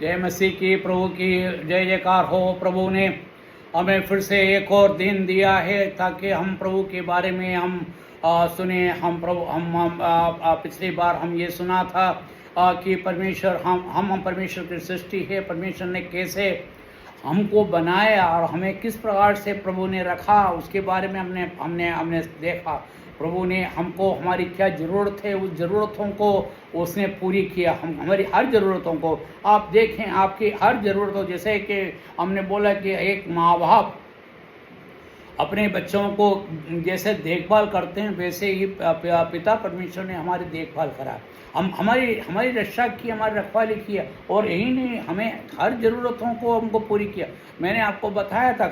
जय मसीह की, प्रभु की जय जयकार हो। प्रभु ने हमें फिर से एक और दिन दिया है ताकि हम प्रभु के बारे में हम सुने। हम प्रभु हम पिछली बार हम ये सुना था कि परमेश्वर हम परमेश्वर की सृष्टि है। परमेश्वर ने कैसे हमको बनाया और हमें किस प्रकार से प्रभु ने रखा, उसके बारे में हमने देखा। प्रभु ने हमको हमारी क्या ज़रूरत है, उस ज़रूरतों को उसने पूरी किया। हमारी हर ज़रूरतों को आप देखें, आपकी हर ज़रूरतों, जैसे कि हमने बोला कि एक माँ बाप अपने बच्चों को जैसे देखभाल करते हैं, वैसे ही पिता परमेश्वर ने हमारी देखभाल करा। हमारी रक्षा की, हमारी रखवाली किया, और यही नहीं, हमें हर ज़रूरतों को हमको पूरी किया। मैंने आपको बताया था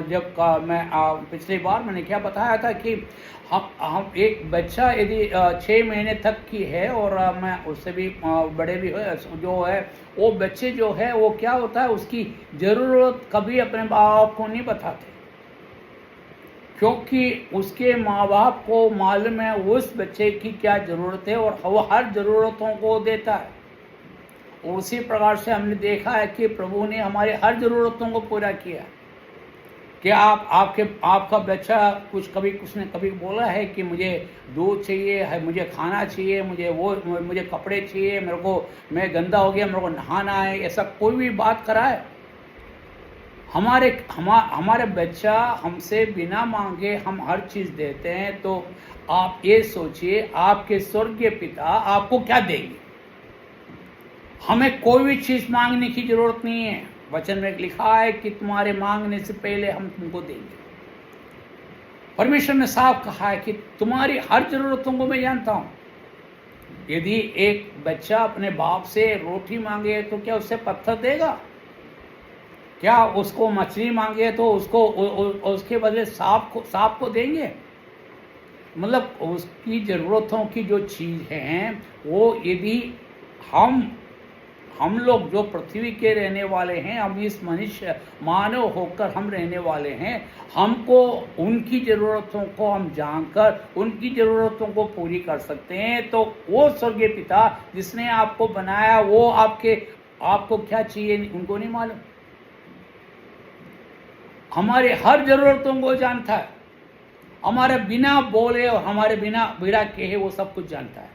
जब मैं पिछली बार मैंने क्या बताया था कि हम एक बच्चा यदि 6 महीने तक की है और मैं उससे भी बड़े भी जो है, वो बच्चे जो है वो क्या होता है, उसकी ज़रूरत कभी अपने माँ बाप को नहीं बताते, क्योंकि उसके माँ बाप को मालूम है उस बच्चे की क्या ज़रूरत है और वो हर ज़रूरतों को देता है। और उसी प्रकार से हमने देखा है कि प्रभु ने हमारे हर ज़रूरतों को पूरा किया। कि आपका बच्चा उसने कभी बोला है कि मुझे दूध चाहिए है, मुझे खाना चाहिए, मुझे कपड़े चाहिए, मैं गंदा हो गया, मेरे को नहाना है, ऐसा कोई भी बात कराए? हमारे बच्चा हमसे बिना मांगे हम हर चीज़ देते हैं। तो आप ये सोचिए, आपके स्वर्गीय पिता आपको क्या देंगे? हमें कोई भी चीज़ मांगने की जरूरत नहीं है। वचन में लिखा है कि तुम्हारे मांगने से पहले हम तुमको देंगे। परमेश्वर ने साफ कहा है कि तुम्हारी हर जरूरतों को मैं जानता हूँ। यदि एक बच्चा अपने बाप से रोटी मांगे तो क्या उससे पत्थर देगा? क्या उसको मछली मांगे तो उसके बदले सांप को देंगे? मतलब उसकी ज़रूरतों की जो चीज़ हैं वो, यदि हम लोग जो पृथ्वी के रहने वाले हैं, हम इस मनुष्य मानव होकर हम रहने वाले हैं, हमको उनकी ज़रूरतों को हम जानकर उनकी ज़रूरतों को पूरी कर सकते हैं। तो वो स्वर्गीय पिता जिसने आपको बनाया, वो आपको क्या चाहिए उनको नहीं मालूम? हमारे हर ज़रूरतों को जानता है। हमारे बिना बोले और हमारे बिना कहे वो सब कुछ जानता है।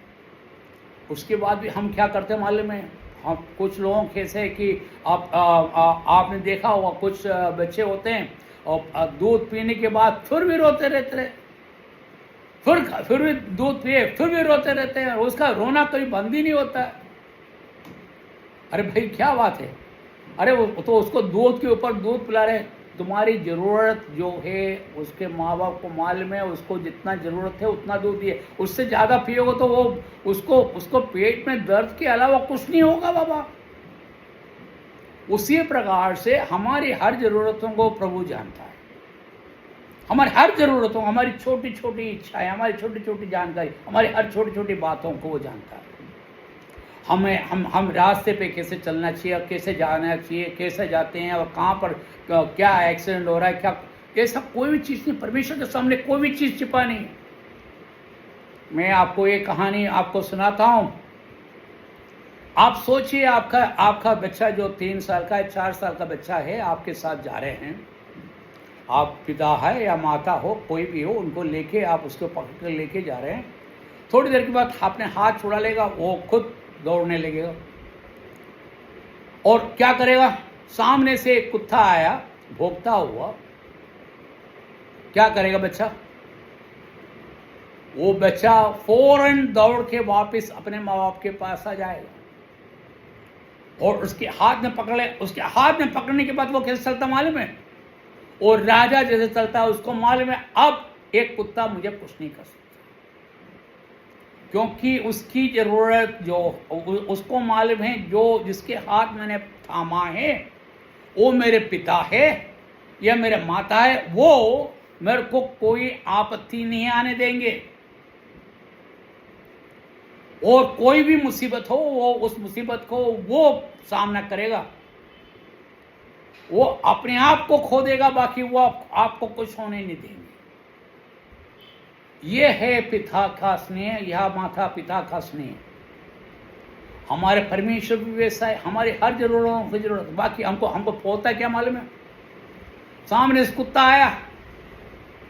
उसके बाद भी हम क्या करते हैं मालूम है? हम कुछ लोगों कैसे कि आपने देखा होगा, कुछ बच्चे होते हैं और दूध पीने के बाद फिर भी रोते रहते हैं, फिर भी दूध पिए फिर भी रोते रहते हैं, उसका रोना कभी बंद ही नहीं होता है। अरे भाई क्या बात है? अरे वो तो उसको दूध के ऊपर दूध पिला रहे। तुम्हारी ज़रूरत जो है उसके माँ बाप को मालूम है, उसको जितना ज़रूरत है उतना दूध दिए। उससे ज़्यादा पियोगे तो वो उसको पेट में दर्द के अलावा कुछ नहीं होगा बाबा। उसी प्रकार से हमारी हर ज़रूरतों को प्रभु जानता है। हमारी हर ज़रूरतों, हमारी छोटी छोटी इच्छाएं, हमारी छोटी छोटी जानकारी, हमारी हर छोटी छोटी बातों को वो जानता है। हम रास्ते पे कैसे चलना चाहिए, कैसे जाना चाहिए, कैसे जाते हैं और कहाँ पर क्या एक्सीडेंट हो रहा है, क्या, ये सब कोई भी चीज़ नहीं। परमेश्वर के सामने कोई भी चीज़ छिपा नहीं। मैं आपको ये कहानी आपको सुनाता हूँ। आप सोचिए, आपका बच्चा जो 3 साल का है, 4 साल का बच्चा है, आपके साथ जा रहे हैं। आप पिता है या माता हो, कोई भी हो, उनको लेके आप उसको पकड़ कर लेके जा रहे हैं। थोड़ी देर के बाद आपने हाथ छुड़ा लेगा, वो खुद दौड़ने लगेगा। और क्या करेगा? सामने से एक कुत्ता आया भौंकता हुआ, क्या करेगा बच्चा? वो बच्चा फौरन दौड़ के वापस अपने माँ बाप के पास आ जाएगा और उसके हाथ में पकड़ ले। उसके हाथ में पकड़ने के बाद वो कैसे चलता मालूम है? और राजा जैसे चलता है। उसको मालूम है अब एक कुत्ता मुझे कुछ नहीं कर सकता, क्योंकि उसकी ज़रूरत जो उसको मालूम है, जो जिसके हाथ मैंने थामा है वो मेरे पिता है या मेरे माता है, वो मेरे को कोई आपत्ति नहीं आने देंगे। और कोई भी मुसीबत हो, वो उस मुसीबत को वो सामना करेगा, वो अपने आप को खो देगा, बाकी वो आपको कुछ होने नहीं देंगे। ये है पिता का स्नेह, यह माता पिता का स्नेह। हमारे परमेश्वर भी वैसा है, हमारी हर जरूरतों की जरूरत। बाकी हमको होता क्या मालूम है, सामने से कुत्ता आया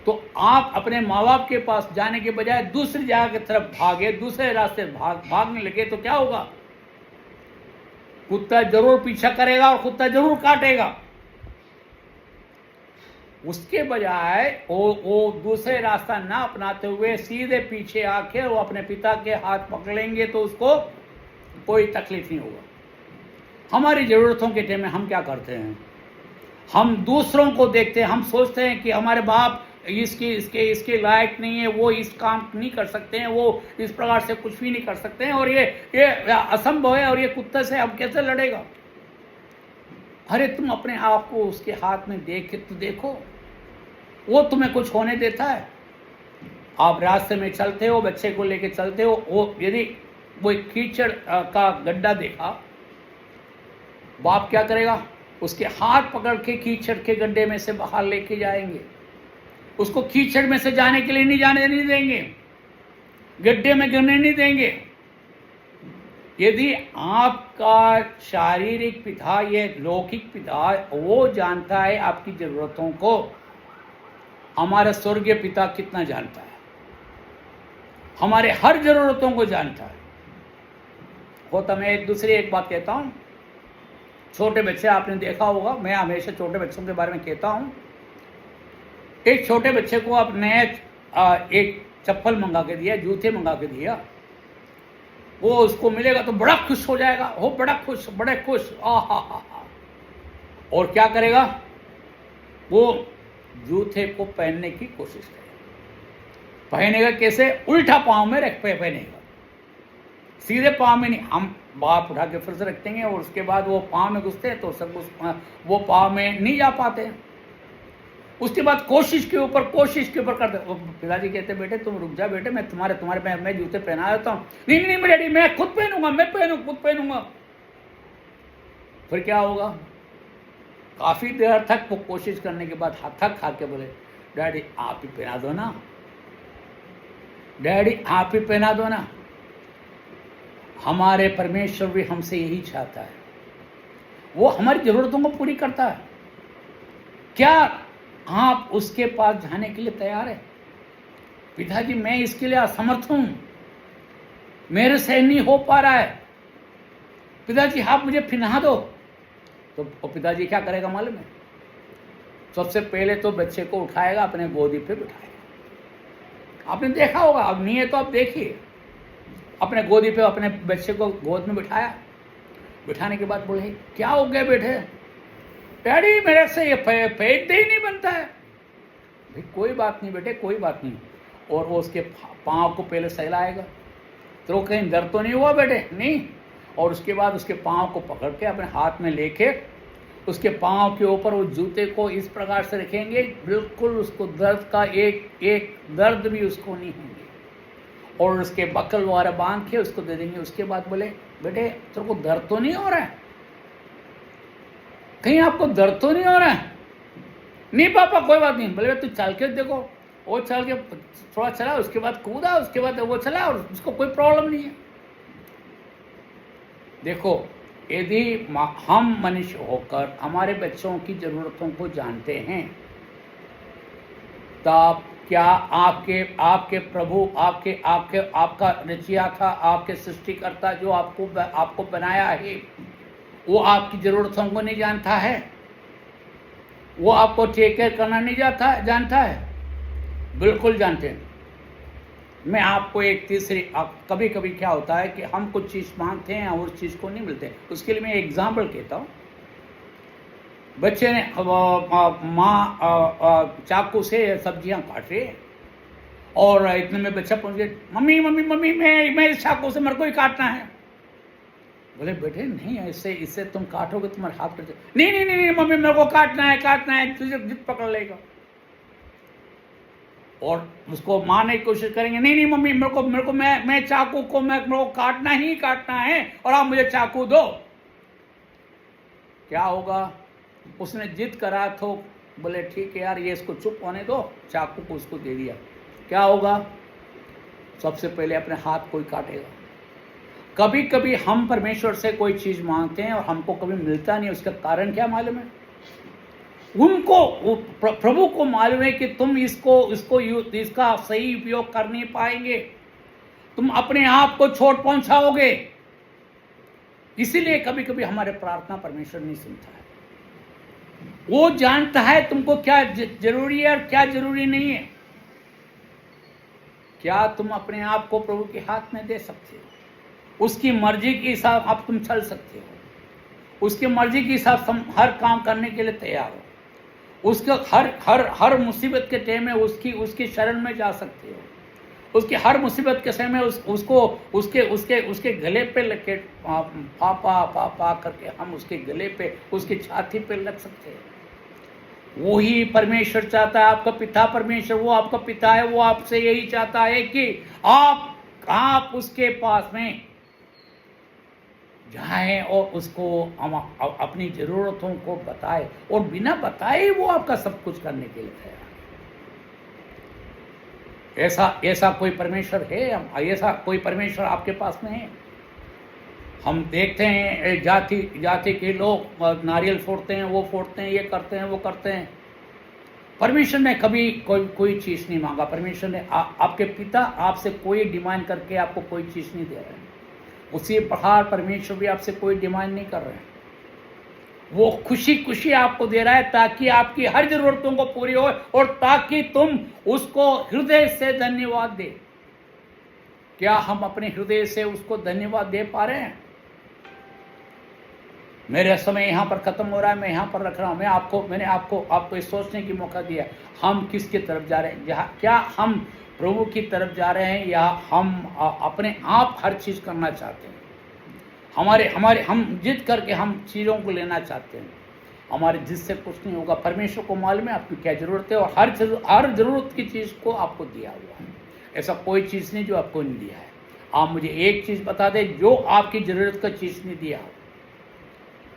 तो आप अपने माँ बाप के पास जाने के बजाय दूसरी जगह की तरफ भागे, दूसरे रास्ते भागने लगे तो क्या होगा, कुत्ता जरूर पीछा करेगा और कुत्ता जरूर काटेगा। उसके बजाय वो दूसरे रास्ता ना अपनाते हुए सीधे पीछे आके वो अपने पिता के हाथ पकड़ लेंगे तो उसको कोई तकलीफ नहीं होगा। हमारी जरूरतों के टाइम में हम क्या करते हैं, हम दूसरों को देखते हैं, हम सोचते हैं कि हमारे बाप इसके लायक नहीं है, वो इस काम नहीं कर सकते हैं, वो इस प्रकार से कुछ भी नहीं कर सकते हैं, और ये असंभव है, और ये कुत्ते से अब कैसे लड़ेगा। अरे तुम अपने आप को उसके हाथ में देख के तो देखो, वो तुम्हें कुछ होने देता है। आप रास्ते में चलते हो, बच्चे को लेके चलते हो, वो यदि वो एक कीचड़ का गड्ढा देखा, बाप क्या करेगा, उसके हाथ पकड़ के कीचड़ के गड्ढे में से बाहर लेके जाएंगे। उसको कीचड़ में से जाने के लिए नहीं देंगे, गड्ढे में गिरने नहीं देंगे। यदि आपका शारीरिक पिता, ये लौकिक पिता, वो जानता है आपकी जरूरतों को, हमारा स्वर्गीय पिता कितना जानता है, हमारे हर जरूरतों को जानता है। वो तो मैं एक बात कहता हूँ, छोटे बच्चे आपने देखा होगा, मैं हमेशा छोटे बच्चों के बारे में कहता हूँ। एक छोटे बच्चे को आप नए एक चप्पल मंगा के दिया, जूते मंगा के दिया, वो उसको मिलेगा तो बड़ा खुश हो जाएगा, वो बड़े खुश हा। और क्या करेगा, वो जूते को पहनने की कोशिश करेगा। पहनेगा कैसे, उल्टा पाँव में रख पे पहनेगा, सीधे पाँव में नहीं। हम बाप उठा के फिर से रख देंगे और उसके बाद वो पाँव में घुसते हैं तो सब वो पाँव में नहीं जा पाते हैं। उसके बाद कोशिश के ऊपर करते। पिताजी कहते बेटे तुम रुक जा बेटे, मैं तुम्हारे मैं जूते पहना देता हूँ। नहीं डैडी, मैं खुद पहनूंगा। फिर क्या होगा, काफी देर तक वो कोशिश करने के बाद थक खा के बोले डैडी आप ही पहना दो ना, डैडी आप ही पहना दो ना। हमारे परमेश्वर भी हमसे यही चाहता है, वो हमारी जरूरतों को पूरी करता है। क्या आप उसके पास जाने के लिए तैयार है, पिताजी मैं इसके लिए असमर्थ हूं, मेरे से नहीं हो पा रहा है, पिताजी आप मुझे पहना दो। तो पिताजी क्या करेगा मालूम है, सबसे पहले तो बच्चे को उठाएगा, अपने गोदी पे बिठाएगा। आपने देखा होगा, अब नहीं है तो आप देखिए, अपने गोदी पे अपने बच्चे को गोद में बिठाया, बिठाने के बाद बोले क्या हो गया बेटे, डैडी मेरे से ये पेट ही नहीं बनता है। भाई कोई बात नहीं बेटे, कोई बात नहीं। और वो उसके पाँव को पहले सहलाएगा, तो कहीं दर्द तो नहीं हुआ बेटे, नहीं। और उसके बाद उसके पाँव को पकड़ के अपने हाथ में लेके उसके पाँव के ऊपर वो जूते को इस प्रकार से रखेंगे, बिल्कुल उसको दर्द का एक दर्द भी उसको नहीं होंगे। और उसके बकल वगैरह बांध के उसको दे देंगे। उसके बाद बोले बेटे तेरे को दर्द तो नहीं हो रहा है, कहीं आपको दर्द तो नहीं हो रहा है? नहीं पापा कोई बात नहीं। बोले तू चल के देखो, वो चल के थोड़ा चला, उसके बाद कूदा, उसके बाद वो चला और उसको कोई प्रॉब्लम नहीं है। देखो यदि हम मनुष्य होकर हमारे बच्चों की जरूरतों को जानते हैं, तब क्या आपके प्रभु आपका रचिया था, आपके सृष्टिकर्ता जो आपको बनाया है, वो आपकी जरूरतों को नहीं जानता है? वो आपको टेक केयर करना नहीं जानता है? बिल्कुल जानते हैं। मैं आपको एक तीसरी, कभी कभी क्या होता है कि हम कुछ चीज़ मांगते हैं और उस चीज़ को नहीं मिलते। उसके लिए मैं एग्जाम्पल कहता हूँ। बच्चे ने माँ चाकू से सब्जियां काटे और इतने में बच्चा पहुंच गया, मम्मी मैं इस चाकू से मेरे को ही काटना है। बोले बेटे नहीं, इससे तुम काटोगे तुम्हारे हाथ कट जाए। नहीं मम्मी मेरे को काटना है, तुझे जिद पकड़ लेगा। और उसको मारने की कोशिश करेंगे, नहीं मम्मी मेरे को मैं चाकू को मेरे को काटना है और आप मुझे चाकू दो। क्या होगा, उसने जिद करा तो बोले ठीक है यार ये इसको चुप होने दो, चाकू को उसको दे दिया। क्या होगा, सबसे पहले अपने हाथ को ही काटेगा। कभी कभी हम परमेश्वर से कोई चीज मांगते हैं और हमको कभी मिलता नहीं, उसका कारण क्या मालूम है? उनको प्रभु को मालूम है कि तुम इसका सही उपयोग कर नहीं पाएंगे, तुम अपने आप को चोट पहुंचाओगे। इसीलिए कभी कभी हमारे प्रार्थना परमेश्वर नहीं सुनता है। वो जानता है तुमको क्या जरूरी है और क्या जरूरी नहीं है। क्या तुम अपने आप को प्रभु के हाथ में दे सकते हो? उसकी मर्जी के हिसाब अब तुम चल सकते हो, उसकी मर्जी के हिसाब तुम हर काम करने के लिए तैयार हो। उसके हर मुसीबत के टाइम में उसकी शरण में जा सकते हो। उसकी हर मुसीबत के समय उसके गले पे लगे पा करके हम उसके गले पे, उसकी छाती पे लग सकते हैं। वही परमेश्वर चाहता है, आपका पिता परमेश्वर, वो आपका पिता है। वो आपसे यही चाहता है कि आप उसके पास में जाएं और उसको अपनी जरूरतों को बताए, और बिना बताए वो आपका सब कुछ करने के लिए तैयार है। ऐसा कोई परमेश्वर है? ऐसा कोई परमेश्वर आपके पास में है? हम देखते हैं जाति के लोग नारियल फोड़ते हैं, वो फोड़ते हैं, ये करते हैं, वो करते हैं। परमेश्वर ने कभी कोई चीज नहीं मांगा। परमेश्वर ने आपके पिता आपसे कोई डिमांड करके आपको कोई चीज नहीं दे रहे हैं। उसी प्रकार परमेश्वर भी आपसे कोई डिमांड नहीं कर रहे हैं। वो खुशी खुशी आपको दे रहा है ताकि आपकी हर जरूरतों को पूरी हो और ताकि तुम उसको हृदय से धन्यवाद दे। क्या हम अपने हृदय से उसको धन्यवाद दे पा रहे हैं? मेरा समय यहाँ पर खत्म हो रहा है, मैं यहाँ पर रख रहा हूँ। मैंने आपको इस सोचने की मौका दिया, हम किसकी तरफ जा रहे हैं? क्या हम प्रभु की तरफ जा रहे हैं या हम अपने आप हर चीज करना चाहते हैं? हमारे हम जिद करके हम चीज़ों को लेना चाहते हैं। हमारे जिद से कुछ नहीं होगा। परमेश्वर को मालूम है आपकी क्या जरूरत है, और हर जरूरत की चीज़ को आपको दिया हुआ है। ऐसा कोई चीज़ नहीं जो आपको नहीं दिया है। आप मुझे एक चीज़ बता दें जो आपकी जरूरत का चीज़ नहीं दिया हो,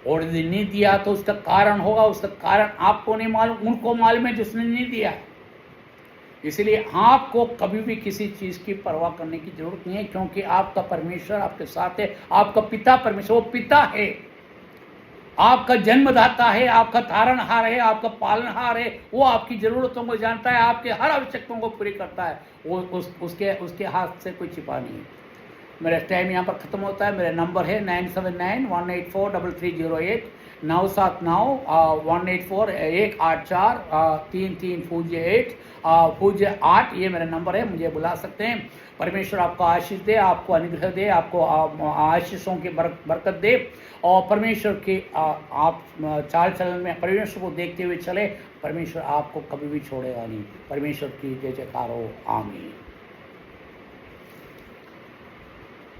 और यदि नहीं दिया तो उसका कारण होगा। उसका कारण आपको नहीं मालूम, उनको मालूम है जिसने नहीं दिया है। इसलिए आपको कभी भी किसी चीज की परवाह करने की जरूरत नहीं है, क्योंकि आपका परमेश्वर आपके साथ है। आपका पिता परमेश्वर, वो पिता है, आपका जन्मदाता है, आपका तारणहार है, आपका पालनहार है। वो आपकी जरूरतों को जानता है, आपके हर आवश्यकताओं को पूरी करता है। वो उसके हाथ से कोई छिपा नहीं है। मेरा टाइम यहाँ पर खत्म होता है। मेरा नंबर है 9791843308 979-184-184-3308 ये मेरा नंबर है, मुझे बुला सकते हैं। परमेश्वर आपको आशीष दे, आपको अनुग्रह दे, आपको आशीषों की बरकत दे, और परमेश्वर की आप चाल चलन में परमेश्वर को देखते हुए चले। परमेश्वर आपको कभी भी छोड़ेगा नहीं। परमेश्वर की जय जयकार हो। आमीन।